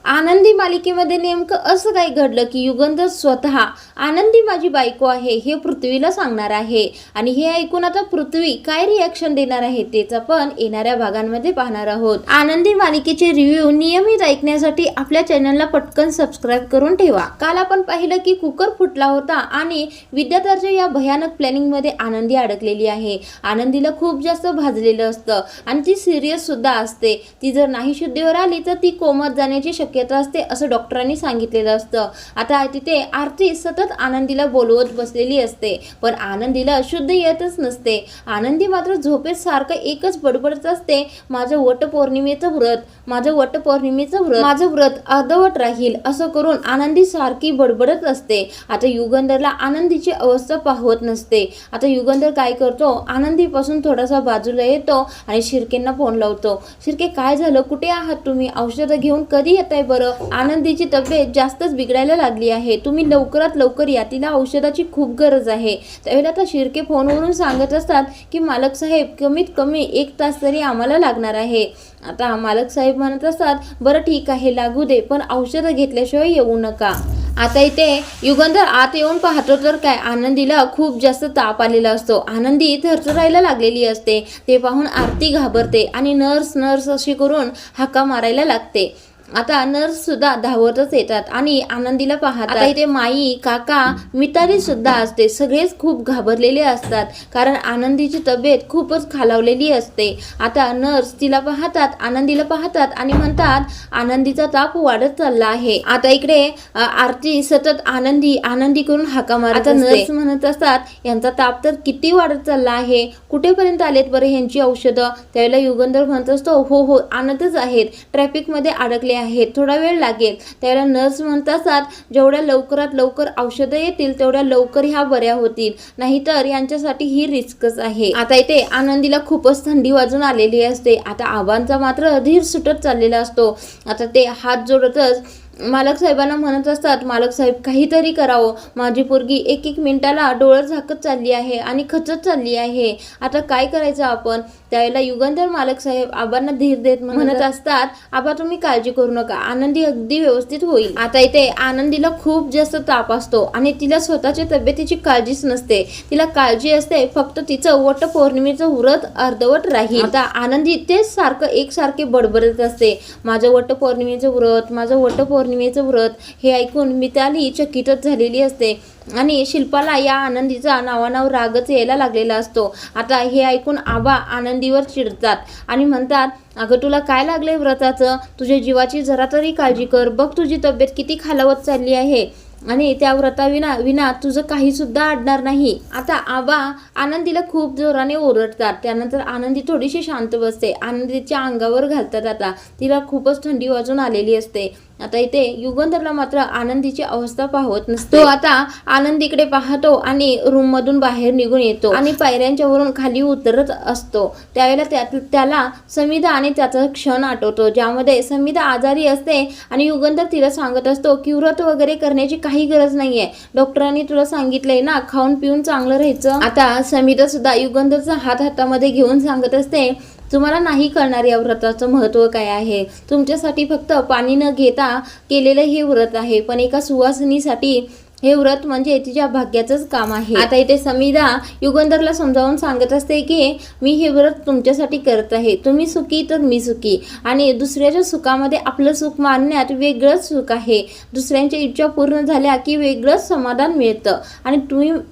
आनंदी मालिकेमध्ये नेमकं असं काय घडलं की युगंधर स्वतः आनंदी माझी बायको आहे हे पृथ्वीला सांगणार आहे आणि हे ऐकून आता पृथ्वी काय रिॲक्शन देणार आहे तेच आपण येणाऱ्या भागांमध्ये पाहणार आहोत। आनंदी मालिकेचे रिव्ह्यू नियमित ऐकण्यासाठी आपल्या चॅनलला पटकन सबस्क्राईब करून ठेवा। काल आपण पाहिलं की कुकर फुटला होता आणि विद्याधरच्या या भयानक प्लॅनिंग मध्ये आनंदी अडकलेली आहे। आनंदीला खूप जास्त भाजलेलं असतं आणि ती सिरियस सुद्धा असते। ती जर नाही शुद्धीवर आली तर ती कोमात जाण्याची शक्यता असते असं डॉक्टरांनी सांगितलेलं असतं। आता तिथे आरती सतत आनंदीला बोलवत बसलेली असते पण आनंदीला शुद्ध येतच नसते। आनंदी मात्र झोपेत सारखं एकच बडबडत असते, माझं वटपौर्णिमेचं व्रत, माझं वटपौर्णिमेचं व्रत, माझं व्रत अर्धवट राहील असं करून आनंदी सारखी बडबडत असते। आता युगंधरला आनंदीची अवस्था पाहत नसते। आता युगंधर काय करतो, आनंदीपासून थोडासा बाजूला येतो आणि शिर्केंना फोन लावतो। शिर्के काय झालं, कुठे आहात तुम्ही, औषधं घेऊन कधी येताय बरं, आनंदीची तब्येत जास्तच बिघडायला लागली आहे, तुम्ही लवकरात लवकर या, तिला औषधाची खूप गरज आहे। त्यावेळेला आता शिर्के फोनवरून सांगत असतात की मालक साहेब कमीत कमी 1 तास तरी आम्हाला लागणार आहे। आता मालक साहेब म्हणत असतात बरं ठीक आहे लागू दे पण औषधं घेतल्याशिवाय येऊ नका। आता इथे युगंधर आत येऊन पाहतो तर काय आनंदीला खूप जास्त ताप आलेला असतो। आनंदी थरथरायला लागलेली असते। ते पाहून आरती घाबरते आणि नर्स नर्स अशी करून हाका मारायला लागते। आता नर्स सुद्धा धावतच येतात आणि आनंदीला पाहतात। आता इथे माई, काका, मिताली सुद्धा असते। सगळेच खूप घाबरलेले असतात कारण आनंदीची तब्येत खूपच खालावलेली असते। आता नर्स तिला पाहतात, आनंदीला पाहतात आणि म्हणतात आनंदीचा ताप वाढत चालला आहे। आता इकडे आरती सतत आनंदी आनंदी करून हाका मारत असते। नर्स म्हणत असतात यांचा ताप तर किती वाढत चालला आहे, कुठेपर्यंत आलेत बरं ह्यांची औषधं। त्यावेळेला युगंधर म्हणत असतो हो हो आणतच आहेत, ट्रॅफिकमध्ये अडकले आहेत, थोडा वेळ लागेल। त्यावेळेला नर्स म्हणत असतात जेवढ्या लवकरात लवकर औषधं येतील तेवढ्या लवकर ह्या बऱ्या होतील, नाहीतर यांच्यासाठी ही रिस्कच आहे। आता इथे आनंदीला खूपच थंडी वाजून आलेली असते। आता आबांचा मात्र धीर सुटत चाललेला असतो। आता ते हात जोडतच मालक साहेबांना म्हणत असतात मालक साहेब काहीतरी करावं, माझी पोरगी 1-1 मिनिटाला डोळं झाकत चालली आहे आणि खचत चालली आहे, आता काय करायचं आपण। त्यावेळेला युगंधर मालक साहेब आबांना धीर देत म्हणत असतात आबा तुम्ही काळजी करू नका, आनंदी अगदी व्यवस्थित होईल। आता इथे आनंदीला खूप जास्त ताप असतो आणि तिला स्वतःच्या तब्येतीची काळजीच नसते। तिला काळजी असते फक्त तिचं वटपौर्णिमेचं व्रत अर्धवट राहील। आता आनंदी तेच सारखं एकसारखे बडबडत असते, माझं वटपौर्णिमेचं व्रत, माझं वटपौर्णिमेचं व्रत। हे ऐकून मिताली चकितच झालेली असते आणि शिल्पाला या आनंदीचा नावानाव रागच यायला लागलेला असतो। आता हे ऐकून आबा आनंदीवर चिडतात आणि म्हणतात अगं तुला काय लागलंय व्रताचं, तुझ्या जीवाची जरा तरी काळजी कर, बघ तुझी तब्येत किती खालावत चालली आहे आणि त्या व्रताविना तुझं काही सुद्धा अडणार नाही। आता आबा आनंदीला खूप जोराने ओरडतात। त्यानंतर आनंदी थोडीशी शांत बसते, आनंदीच्या अंगावर घालतात। आता तिला खूपच थंडी वाजून आलेली असते। आता इथे युगंधरला मात्र आनंदीची अवस्था पाहत नसते। तो आता आनंदीकडे पाहतो आणि रूम मधून बाहेर निघून येतो आणि पायऱ्यांच्या वरून खाली उतरत असतो। त्यावेळेला त्याला समिधा आणि त्याचा क्षण आठवतो ज्यामध्ये समिधा आजारी असते आणि युगंधर तिला सांगत असतो की व्रत वगैरे करण्याची काही गरज नाहीये, डॉक्टरांनी तुला सांगितलंय ना खाऊन पिऊन चांगलं राहायचं। आता समिधा सुद्धा युगंधरचा हातामध्ये घेऊन सांगत असते तुम्हाला नाही कळणार या व्रताचं महत्त्व काय आहे, तुमच्यासाठी फक्त पाणी न घेता केलेलं हे व्रत आहे, पण एका सुवासिनीसाठी हे व्रत म्हणजे तिच्या भाग्याचंच काम आहे। आता इथे समिधा युगंधरला समजावून सांगत असते की मी हे व्रत तुमच्यासाठी करत आहे, तुम्ही सुखी तर मी सुखी आणि दुसऱ्याच्या सुखामध्ये आपलं सुख मानण्यात वेगळंच सुख आहे, दुसऱ्यांच्या इच्छा पूर्ण झाल्या की वेगळंच समाधान मिळतं आणि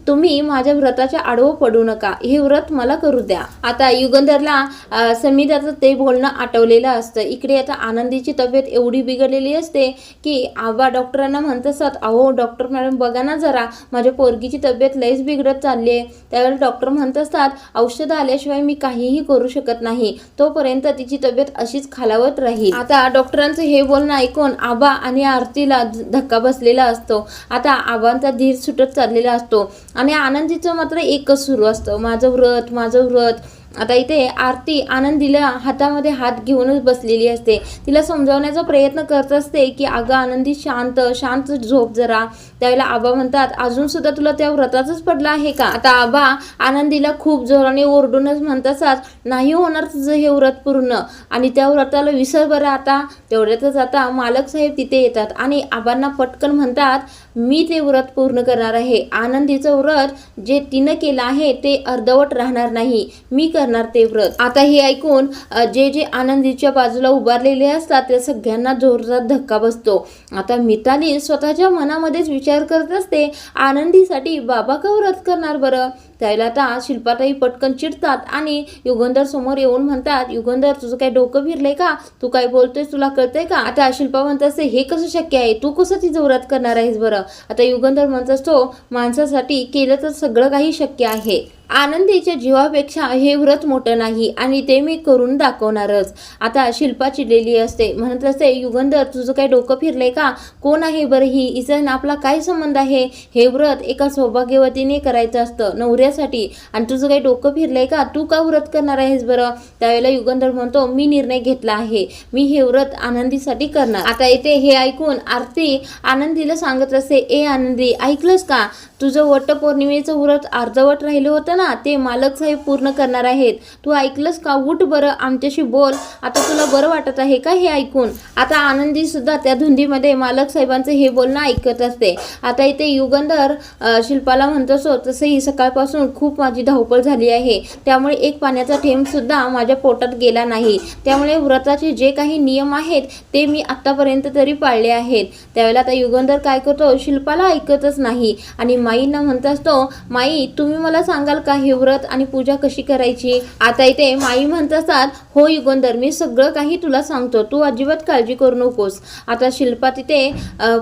तुम्ही माझ्या व्रताच्या आडवं पडू नका, हे व्रत मला करू द्या। आता युगंधरला समिधाचं ते बोलणं आठवलेलं असतं। इकडे आता आनंदीची तब्येत एवढी बिघडलेली असते की आबा डॉक्टरांना म्हणत असतात अहो डॉक्टर मॅडम बघा ना जरा, माझ्या पोरगीची तब्येत लईच बिघडत चालली आहे। त्यावेळेला डॉक्टर म्हणत असतात औषध आल्याशिवाय मी काहीही करू शकत नाही, तोपर्यंत तिची तब्येत अशीच खालावत राहील। आता डॉक्टरांचं हे बोलणं ऐकून आबा आणि आरतीला धक्का बसलेला असतो। आता आबांचा धीर सुटत चाललेला असतो आणि आनंदीचं मात्र एकच सुरू असतं माझं व्रत, माझं व्रत। आता इथे आरती आनंदीला हातामध्ये हात घेऊनच बसलेली असते. तिला समजावण्याचा प्रयत्न करत असते की अगं आनंदी शांत शांत झोप जरा. त्यावेळेला आबा म्हणतात अजून सुद्धा तुला त्या व्रतातच पडलं आहे का. आता आबा आनंदीला खूप जोराने ओरडूनच म्हणतात नाही होणार तुझं हे व्रत पूर्ण आणि त्या व्रताला विसर बरं आता. तेवढ्यातच आता मालक साहेब तिथे येतात आणि आबांना पटकन म्हणतात मी ते व्रत पूर्ण करणार आहे. आनंदीचं व्रत जे तिनं केलं आहे ते अर्धवट राहणार नाही, मी करणार ते व्रत. आता हे ऐकून जे जे आनंदीच्या बाजूला उभारलेले असतात त्या सगळ्यांना जोरदार धक्का बसतो. आता मिताली स्वतःच्या मनामध्येच विचार करत असते आनंदीसाठी बाबा का व्रत करणार बरं. त्याला आता शिल्पाताई पटकन चिडतात आणि युगंधर समोर येऊन म्हणतात युगंधर तुझं काय डोकं फिरलंय का, तू काय बोलतोय तुला कळतंय का. आता शिल्पा म्हणत असते हे कसं शक्य आहे, तू कसं तिचं व्रत करणार आहेस बरं. आता युगंधर म्हणत असतो माणसासाठी केलं तर सगळं काही शक्य आहे. आनंदीच्या जीवापेक्षा हे व्रत मोठं नाही आणि ते मी करून दाखवणारच. आता शिल्पा चिडलेली असते, म्हणत असते युगंधर तुझं काय डोकं फिरलंय का, कोण आहे बरं ही, हिचा आपला काय संबंध आहे. हे व्रत एका सौभाग्यवतीने करायचं असतं नवऱ्यासाठी आणि तुझं काही डोकं फिरलंय का, तू का व्रत करणार आहेस बरं. त्यावेळेला युगंधर म्हणतो मी निर्णय घेतला आहे, मी हे व्रत आनंदीसाठी करणार. आता इथे हे ऐकून आरती आनंदीला सांगत असते ए आनंदी ऐकलंस का, तुझं वटपौर्णिमेचं व्रत अर्धवट राहिलं होतं ना ते मालक साहेब पूर्ण करणार आहेत, तू ऐकलंस का, उठ बरं आमच्याशी बोल, आता तुला बरं वाटत आहे का हे ऐकून. आता आनंदी सुद्धा त्या धुंदीमध्ये मालक साहेबांचं हे बोलणं ऐकत असते. आता इथे युगंधर शिल्पाला म्हणत असो तसंही सकाळपासून खूप माझी धावपळ झाली आहे, त्यामुळे एक पाण्याचा थेंब सुद्धा माझ्या पोटात गेला नाही, त्यामुळे व्रताचे जे काही नियम आहेत ते मी आतापर्यंत तरी पाळले आहेत. त्यावेळेला आता युगंधर काय करतो शिल्पाला ऐकतच नाही आणि माईंना म्हणत असतो माई तुम्ही मला सांगाल का हे व्रत आणि पूजा कशी करायची. आता इथे माई म्हणत असतात हो युगंधर मी सगळं काही तुला सांगतो, तू अजिबात काळजी करू नकोस. आता शिल्पा तिथे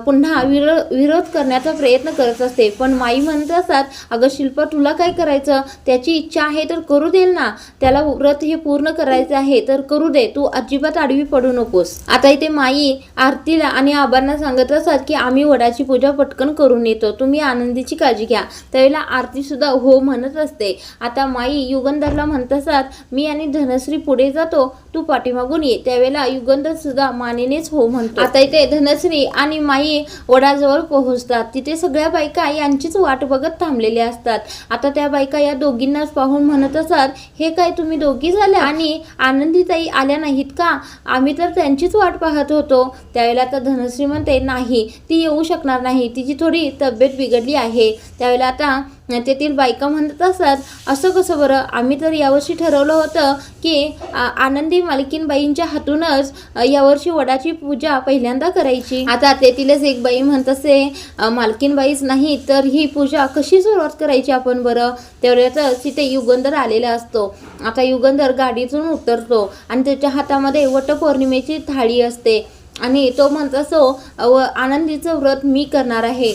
पुन्हा विरोध करण्याचा प्रयत्न करत असते पण माई म्हणत असतात अगं शिल्पा तुला काय करायचं, त्याची इच्छा आहे तर करू देल ना, त्याला व्रत हे पूर्ण करायचं आहे तर करू दे, तू अजिबात आडवी पडू नकोस. आता इथे माई आरतीला आणि आबांना सांगत असतात की आम्ही वडाची पूजा पटकन करून येतो, तुम्ही आनंदीची काळजी घ्या. त्यावेळेला आरती सुद्धा हो म्हणत असते. आता माई युगंधरला म्हणत असतात मी आणि धनश्री पुढे जातो, तू पाठीमागून ये. त्यावेळेला युगंधर सुद्धा मानेनेच हो म्हणतो. आता इथे धनश्री आणि माई वडाजवळ पोहोचतात. तिथे सगळ्या बायका यांचीच वाट बघत थांबलेल्या असतात. आता त्या बायका या दोघींनाच पाहून म्हणत असतात हे काय तुम्ही दोघी झाल्या आणि आनंदीताई आल्या नाहीत का, आम्ही तर त्यांचीच वाट पाहत होतो. त्यावेळेला आता धनश्री म्हणते नाही ती येऊ शकणार नाही, तिची थोडी तब्येत बिघडली आहे. त्यावेळेला आता तेथील बायका म्हणत असतात असं कसं बरं, आम्ही तर यावर्षी ठरवलं होतं की आनंदी मालकीनबाईंच्या हातूनच यावर्षी वडाची पूजा पहिल्यांदा करायची. आता तेथीलच एक बाई म्हणत असे मालकीनबाईच नाही तर ही पूजा कशी सुरुवात करायची आपण बरं. तेवढ्यातच तिथे युगंधर आलेला असतो. आता युगंधर गाडीतून उतरतो आणि त्याच्या हातामध्ये वटपौर्णिमेची थाळी असते आणि तो म्हणत असो आनंदीचं व्रत मी करणार आहे,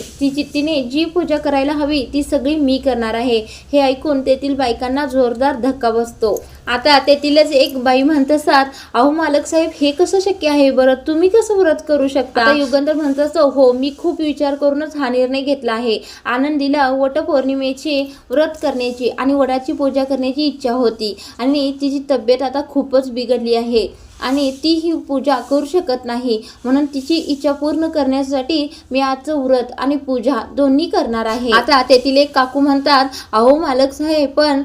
तिने जी पूजा करायला हवी ती सगळी मी करणार आहे. हे ऐकून तेथील बायकांना जोरदार धक्का बसतो. आता तेथीलच एक बाई म्हणत असतात अहो मालक साहेब हे कसं शक्य आहे बरं, तुम्ही कसं व्रत करू शकता. युगंधर म्हणत असतो हो मी खूप विचार करूनच हा निर्णय घेतला आहे. आनंदीला वटपौर्णिमेची व्रत करण्याची आणि वडाची पूजा करण्याची इच्छा होती आणि तिची तब्येत आता खूपच बिघडली आहे आणि ती ही पूजा करू शकत नाही, म्हणून तिची इच्छा पूर्ण करण्यासाठी मी आजचं व्रत आणि पूजा दोन्ही करणार आहे. आता तेथील एक काकू म्हणतात अहो मालक साहेब पण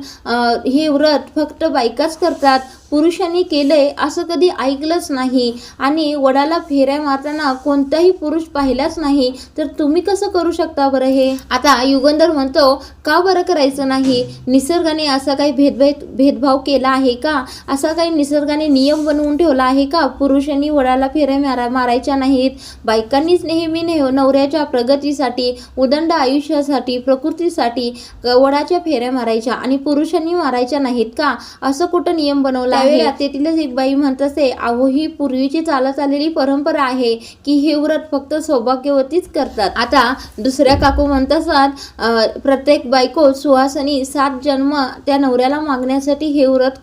हे व्रत फक्त बायकाच करतात, पुरुषांनी केलंय असं कधी ऐकलंच नाही आणि वडाला फेऱ्या मारताना कोणताही पुरुष पाहिलाच नाही, तर तुम्ही कसं करू शकता बरं हे. आता युगंधर म्हणतो का बरं करायचं नाही, निसर्गाने असा काही भेदभाव केला आहे का, असा काही निसर्गाने नियम बनवून ठेवला आहे का, पुरुषांनी वडाला फेऱ्या मारायच्या नाहीत, बायकांनीच नेहमी नवऱ्याच्या प्रगतीसाठी उदंड आयुष्यासाठी प्रकृतीसाठी वडाच्या फेऱ्या मारायच्या आणि पुरुषांनी मारायच्या नाहीत का, असं कुठं नियम बनवला. त्यावेळेला तेथीलच एक बाई म्हणत असते अहो ही पूर्वीची चालत आलेली परंपरा आहे की हे व्रत फक्त सौभाग्यवतीच करतात. आता दुसऱ्या काकू म्हणत असतात प्रत्येक बायको सुहासनी 7 जन्म त्या नवऱ्याला मागण्यासाठी हे व्रत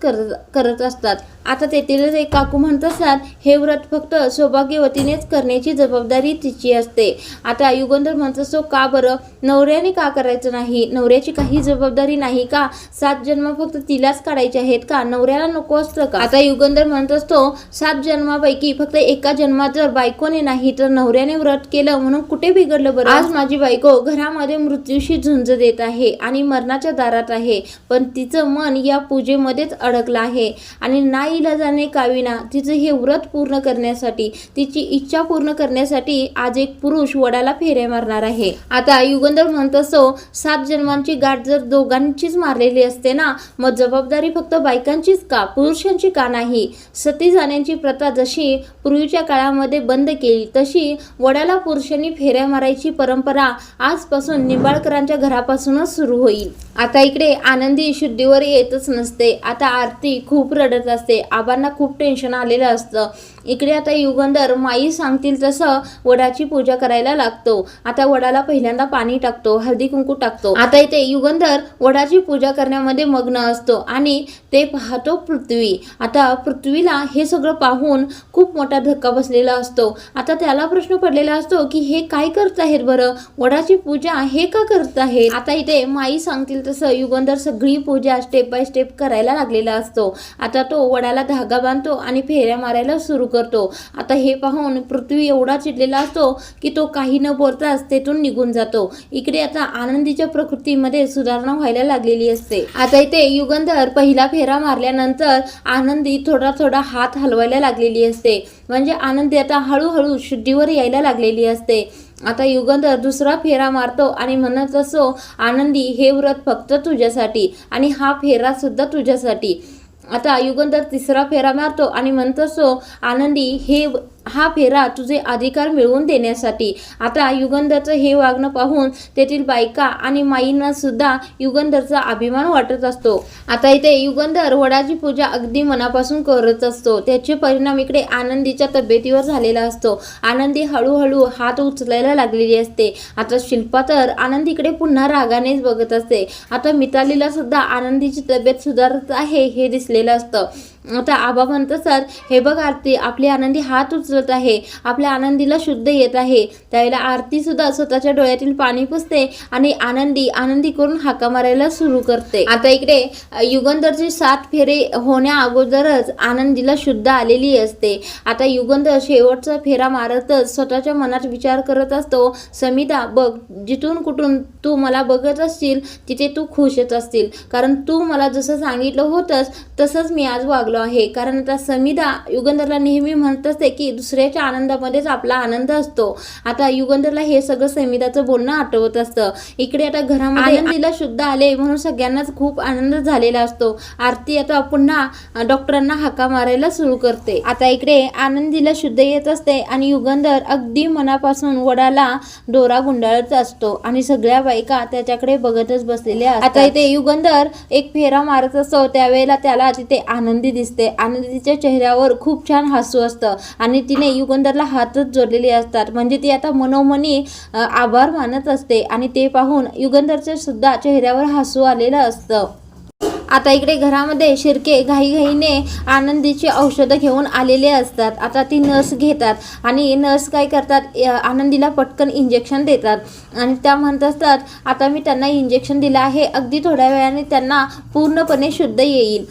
करत असतात. आता तेथीलच एक काकू म्हणत असतात, हे व्रत फक्त सौभाग्यवतीनेच करण्याची जबाबदारी तिची असते. आता युगंधर म्हणत असतो, का बरं, नवऱ्याने का करायचं नाही? नवऱ्याची काही जबाबदारी नाही का? 7 जन्म फक्त तिलाच काढायचे आहेत का? नवऱ्याला नको असतं का? आता युगंधर म्हणत असतो, 7 जन्मापैकी फक्त एका जन्मात जर बायकोने नाही तर नवऱ्याने व्रत केलं म्हणून कुठे बिघडलं बरं? आज माझी बायको घरामध्ये मृत्यूशी झुंज देत आहे आणि मरणाच्या दारात आहे, पण तिचं मन या पूजेमध्येच अडकलं आहे आणि नाईलाजाने काविना तिचं हे व्रत पूर्ण करण्यासाठी, तिची इच्छा पूर्ण करण्यासाठी आज एक पुरुष वडाला फेऱ्या मारणार आहे. आता युगंधर म्हणत असतो, 7 जन्मांची गाठ जर दोघांचीच मारलेली असते ना, मग जबाबदारी फक्त बायकांचीच का, पुरुषांची का नाही? सती जाण्याची प्रथा जशी पूर्वीच्या काळामध्ये बंद केली, तशी वडाला पुरुषांनी फेऱ्या मारायची परंपरा आजपासून निंबाळकरांच्या घरापासूनच सुरू होईल. आता इकडे आनंदी शुद्धीवर येतच नसते. आता आरती खूप रडत असते. आबांना खूप टेन्शन आलेलं असतं. इकडे आता युगंधर माई सांगतील तसं वडाची पूजा करायला लागतो. आता वडाला पहिल्यांदा पाणी टाकतो, हळदी कुंकू टाकतो. आता इथे युगंधर वडाची पूजा करण्यामध्ये मग्न असतो आणि ते पाहतो पृथ्वी. आता पृथ्वीला हे सगळं पाहून खूप मोठा धक्का बसलेला असतो. आता त्याला प्रश्न पडलेला असतो की हे काय करत आहेत बरं, वडाची पूजा हे का करत आहेत? आता इथे माई सांगतील तसं युगंधर सगळी पूजा स्टेप बाय स्टेप करायला लागलेला असतो. आता तो वडाला धागा बांधतो आणि फेऱ्या मारायला सुरू करतो. आता हे पाहून पृथ्वी एवढा चिडलेला असतो की तो काही न बोलताच तेथून निघून जातो. इकडे आता आनंदीच्या प्रकृतीमध्ये सुधारणा व्हायला लागलेली असते. आता इथे युगंधर पहिला फेरा मारल्यानंतर आनंदी थोडा थोडा हात हलवायला लागलेली असते. म्हणजे आनंदी आता हळूहळू शुद्धीवर यायला लागलेली असते. आता युगंधर दुसरा फेरा मारतो आणि म्हणत असो, आनंदी हे व्रत फक्त तुझ्यासाठी आणि हा फेरा सुद्धा तुझ्यासाठी. आता युगंधर तिसरा फेरा मारतो आणि म्हणत असो, आनंदी हा फेरा तुझे अधिकार मिळवून देण्यासाठी. आता युगंधरचं हे वागणं पाहून तेथील बायका आणि माईंना सुद्धा युगंधरचा अभिमान वाटत असतो. आता इथे युगंधर वडाची पूजा अगदी मनापासून करत असतो. त्याचे परिणाम इकडे आनंदीच्या तब्येतीवर झालेला असतो. आनंदी हळूहळू हात उचलायला लागलेली असते. आता शिल्पा तर आनंदीकडे पुन्हा रागानेच बघत असते. आता मितालीला सुद्धा आनंदीची तब्येत सुधारत आहे हे दिसलेलं असतं. आता आबा म्हणत असतात, हे बघ आरती, आपली आनंदी हात उचलत आहे, आपल्या आनंदीला शुद्ध येत आहे. त्यावेळेला आरती सुद्धा स्वतःच्या डोळ्यातील पाणी पुसते आणि आनंदी करून हाका मारायला सुरू करते. आता इकडे युगंधरचे 7 फेरे होण्या अगोदरच आनंदीला शुद्ध आलेली असते. आता युगंधर शेवटचा फेरा मारतच स्वतःच्या मनात विचार करत असतो, समिता बघ, जिथून कुठून तू मला बघत असशील तिथे तू खुशच असतील, कारण तू मला जसं सांगितलं होतंस तसंच मी आज वागलो आहे. कारण आता समिधा युगंधरला नेहमी म्हणत असते की दुसऱ्याच्या आनंदामध्येच आपला आनंद असतो. आता युगंधरला हे सगळं समिधाचं बोलणं आठवत असतं. इकडे आता घरामध्ये आनंदीला शुद्ध आले म्हणून सगळ्यांनाच खूप आनंद झालेला असतो. आरती आता पुन्हा डॉक्टरांना हाका मारायला सुरू करते. आता इकडे आनंदीला शुद्ध येत असते आणि युगंधर अगदी मनापासून वडाला दोरा गुंडाळत असतो आणि सगळ्या बायका त्याच्याकडे बघतच बसलेल्या असतात. आता इथे युगंधर एक फेरा मारत असतो. त्यावेळेला त्याला तिथे आनंदी दिसते. आनंदीच्या चेहऱ्यावर खूप छान हसू असतं आणि तिने युगंधरला हातच जोडलेले असतात. म्हणजे ती आता मनोमनी आभार मानत असते आणि ते पाहून युगंधरच्या सुद्धा चेहऱ्यावर हसू आलेलं असतं. आता इकडे घरामध्ये शिर्के घाईघाईने आनंदीची औषधं घेऊन आलेले असतात. आता ती नर्स घेतात आणि नर्स काय करतात, आनंदीला पटकन इंजेक्शन देतात आणि त्या म्हणत असतात, आता मी त्यांना इंजेक्शन दिलं आहे, अगदी थोड्या वेळाने त्यांना पूर्णपणे शुद्ध येईल.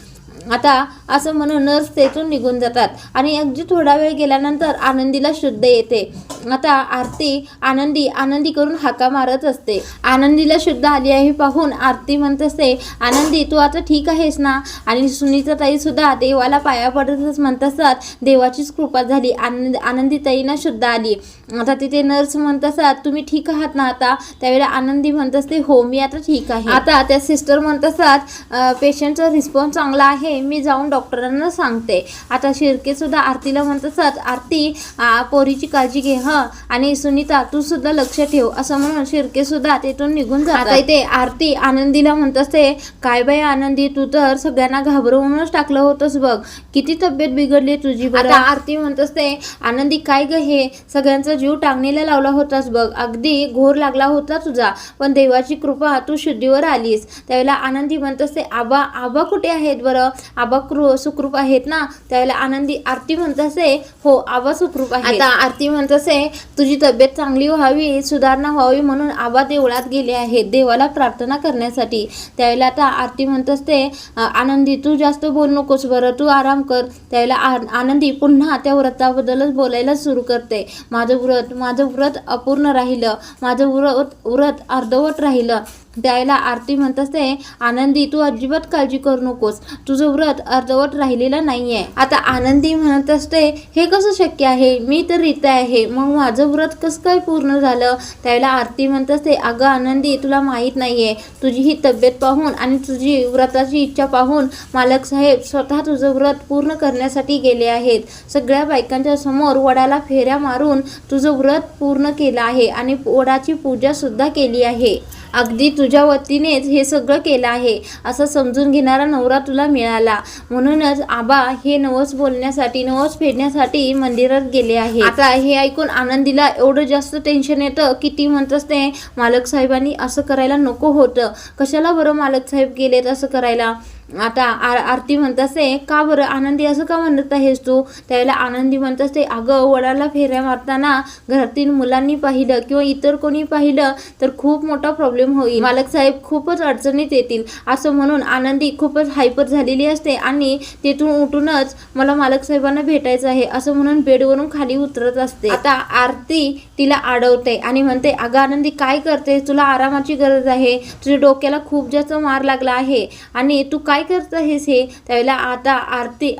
आता असं म्हणून नर्स तेथून निघून जातात आणि अगदी थोडा वेळ गेल्यानंतर आनंदीला शुद्ध येते. आता आरती आनंदी करून हाका मारत असते. आनंदीला शुद्ध आली आहे पाहून आरती म्हणत असते, आनंदी तू आता ठीक आहेस ना? आणि सुनीता ताई सुद्धा देवाला पाया पडतच म्हणत असतात, देवाचीच कृपा झाली, आनंदी ताईंना शुद्ध आली. आता तिथे नर्स म्हणत असतात, तुम्ही ठीक आहात ना आता? त्यावेळेला आनंदी म्हणत असते, हो मी आता ठीक आहे. आता त्या सिस्टर म्हणत असतात, पेशंटचा रिस्पॉन्स चांगला आहे, मी जाऊन डॉक्टरांना सांगते. आता शिर्के सुद्धा आरतीला म्हणत असतात, आरती पोरीची काळजी घे आणि सुनीता तू सुद्धा लक्ष ठेव, असं म्हणून शिर्के सुद्धा तेथून निघून जातात. आता इथे आरती आनंदीला म्हणत असते, काय बाई आनंदी, तू तर सगळ्यांना घाबरवूनच टाकलं होतंस बघ, किती तब्येत बिघडली तुझी. आता आरती म्हणत असते, आनंदी काय ग, हे सगळ्यांचा जीव टांगणीला लावला होतास बघ, अगदी घोर लागला होता तुझा, पण देवाची कृपा तू शुद्धीवर आलीस. त्यावेळेला आनंदी म्हणत असते, आबा कुठे आहेत बरं? आबा सुखरूप आहेत ना? त्यावेळेला आनंदी आरती म्हणत असे, हो आबा सुखरूप आहे. आता आरती म्हणत असे, तुझी तब्येत चांगली व्हावी, सुधारणा व्हावी म्हणून आबा देवळात गेले आहेत देवाला प्रार्थना करण्यासाठी. त्यावेळेला आता आरती म्हणत असते, आनंदी तू जास्त बोल नकोस बरं, तू आराम कर. त्यावेळेला आनंदी पुन्हा त्या व्रताबद्दलच बोलायला सुरू करते. माझं व्रत अपूर्ण राहिलं, माझं व्रत अर्धवट राहिलं. त्यावेळेला आरती म्हणत असते, आनंदी तू अजिबात काळजी करू नकोस, तुझं व्रत अर्धवट राहिलेलं नाहीये. आता आनंदी म्हणत असते, हे कसं शक्य आहे, मी तर रीता आहे, मग माझं व्रत कसं काय पूर्ण झालं? त्यावेळेला आरती म्हणत असते, अगं आनंदी तुला माहीत नाहीये, तुझी ही तब्येत पाहून आणि तुझी व्रताची इच्छा पाहून मालक साहेब स्वतः तुझं व्रत पूर्ण करण्यासाठी गेले आहेत. सगळ्या बायकांच्या समोर वडाला फेऱ्या मारून तुझं व्रत पूर्ण केलं आहे आणि वडाची पूजा सुद्धा केली आहे. अगदी तुझ्या वतीनेच हे सगळं केलं आहे असं समजून घेणारा नवरा तुला मिळाला. म्हणूनच आबा हे नवस बोलण्यासाठी, नवस फेडण्यासाठी मंदिरात गेले आहे. आता हे ऐकून आनंदीला एवढं जास्त टेन्शन येतं की ती म्हणत असते, मालक साहेबांनी असं करायला नको होतं, कशाला बरं मालक साहेब गेलेत असं करायला? आता आरती म्हणत असते, का बरं आनंदी असं का म्हणत आहेस तू? त्यावेळेला आनंदी म्हणत असते, अगं वडाला फेऱ्या मारताना घरातील मुलांनी पाहिलं किंवा इतर कोणी पाहिलं तर खूप मोठा प्रॉब्लेम होईल, मालक साहेब खूपच अडचणीत येतील असं म्हणून आनंदी खूपच हायपर झालेली असते आणि तेथून उठूनच मला मालक साहेबांना भेटायचं आहे असं म्हणून बेडवरून खाली उतरत असते. आता आरती तिला अडवते आणि म्हणते, अगं आनंदी काय करते, तुला आरामाची गरज आहे, तुझ्या डोक्याला खूप जास्त मार लागला आहे आणि तू काय करत आहेस हे? त्यावेळेला आता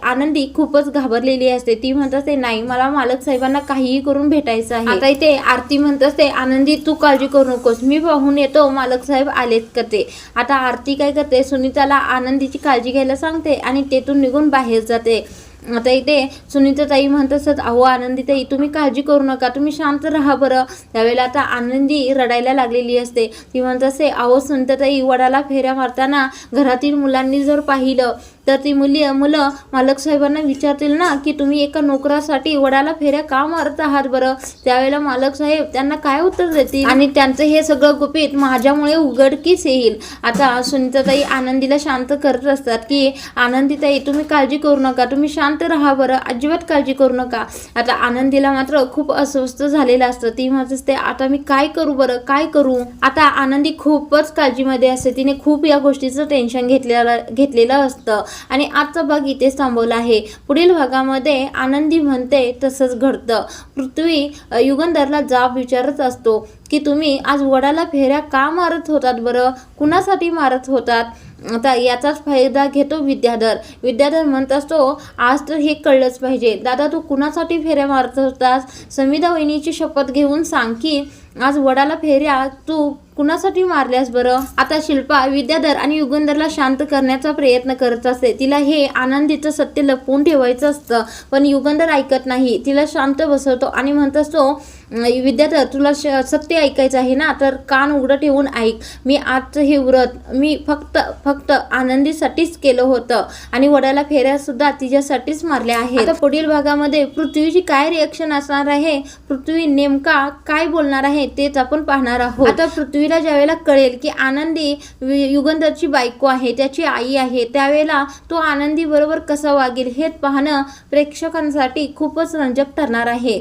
आनंदी खूपच घाबरलेली असते. ती म्हणत असते, नाही मला मालक साहेबांना काहीही करून भेटायचं आहे. आता इथे आरती म्हणत असते, आनंदी तू काळजी करू नकोस, मी पाहून येतो मालक साहेब आलेत करते. आता आरती काय करते, सुनीताला आनंदीची काळजी घ्यायला सांगते आणि तेथून निघून बाहेर जाते. आता इथे सुनीताताई म्हणत असत, अहो आनंदीताई तुम्ही काळजी करू नका, तुम्ही शांत राहा बरं. त्यावेळेला आता आनंदी रडायला लागलेली असते. ती म्हणत असते, अहो सुनीताताई वडाला फेऱ्या मारताना घरातील मुलांनी जर पाहिलं तर ती मुलं मालक साहेबांना विचारतील ना की तुम्ही एका नोकरासाठी वडाला फेऱ्या का मारत आहात बरं? त्यावेळेला मालक साहेब त्यांना काय उत्तर देतील आणि त्यांचं हे सगळं गुपित माझ्यामुळे उघडकीस येईल. आता सुनीताताई आनंदीला शांत करत असतात की आनंदीताई तुम्ही काळजी करू नका, तुम्ही शांत राहा बरं, अजिबात काळजी करू नका. आता आनंदीला मात्र खूप अस्वस्थ झालेलं असतं. ती म्हणत असते, आता मी काय करू बरं, काय करू? आता आनंदी खूपच काळजीमध्ये असते, तिने खूप या गोष्टीचं टेन्शन घेतलेलं असतं आणि आजचा भाग इथेच थांबवला आहे. पुढील भागामध्ये आनंदी म्हणते तसंच घडतं. पृथ्वी युगंधरला जाब विचारत असतो की तुम्ही आज वडाला फेऱ्या का मारत होतात बरं, कुणासाठी मारत होतात? आता याचाच फायदा घेतो विद्याधर म्हणत असतो, आज तर हे कळलंच पाहिजे, दादा तू कुणासाठी फेऱ्या मारत होतास? समिधा वहिनीची शपथ घेऊन सांग की आज वडाला फेऱ्या तू कुणासाठी मारल्यास बरं? आता शिल्पा विद्याधर आणि युगंधरला शांत करण्याचा प्रयत्न करत असते. तिला हे आनंदीचं सत्य लपवून ठेवायचं असतं, पण युगंधर ऐकत नाही. तिला शांत बसवतो आणि म्हणत असतो, विद्याधर तुला सत्य ऐकायचं आहे ना, तर कान उघडं ठेवून ऐक. मी आजचं हे व्रत मी फक्त आनंदीसाठीच केलं होतं आणि वडाला फेऱ्या सुद्धा तिच्यासाठीच मारल्या आहेत. आता पुढील भागामध्ये पृथ्वीची काय रिएक्शन असणार आहे, पृथ्वी नेमका काय बोलणार आहे तेच आपण पाहणार आहोत. आता पृथ्वीला ज्यावेळेला कळेल की आनंदी युगंधरची बायको आहे, त्याची आई आहे, त्यावेळेला तो आनंदी बरोबर कसा वागेल हे पाहणं प्रेक्षकांसाठी खूपच रंजक ठरणार आहे.